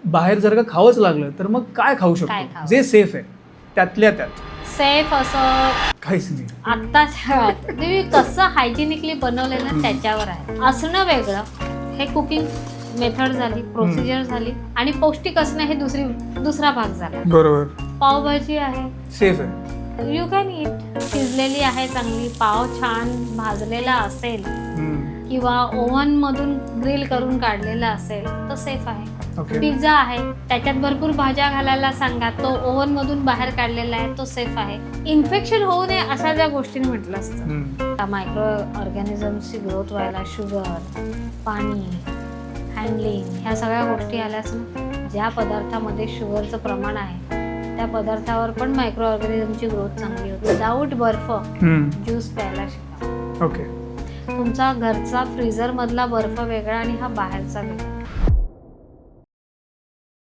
बाहेर जर का खावंच लागलं तर मग काय खाऊ काय शकतो खावं? जे सेफ आहे त्यातल्या त्यात? सेफ असं काहीच नाही. आत्ताच्या वेळात तुम्ही कसं हायजिनिकली बनवलेलं ना त्याच्यावर आहे. असणं वेगळं, हे कुकिंग मेथड झाली, प्रोसिजर झाली, आणि पौष्टिक असणं हे दुसरा भाग झाला. बरोबर. पावभाजी आहे, सेफ आहे. You can it. शिजलेली आहे चांगली, पाव छान भाजलेला असेल किंवा ओव्हन मधून ग्रिल करून काढलेला असेल तर सेफ आहे. ओके. पिझ्झा आहे, त्याच्यात भरपूर भाज्या घालायला सांगा, तो ओव्हन मधून बाहेर काढलेला आहे, तो सेफ आहे. इन्फेक्शन होऊ नये अशा ज्या गोष्टी म्हटलं असतं, मायक्रो ऑर्गॅनिझमची ग्रोथ व्हायला शुगर, पाणी, हँडलिंग, ह्या सगळ्या गोष्टी आल्याच ना. ज्या पदार्थामध्ये शुगरचं प्रमाण आहे त्या पदार्थावर पण मायक्रो ऑर्गॅनिझमची ग्रोथ चांगली होते. विदाऊट बर्फ ज्यूस प्यायला शिका. ओके. तुमचा घरचा फ्रीझर मधला बर्फ वेगळा आणि हा बाहेरचा वेगळा.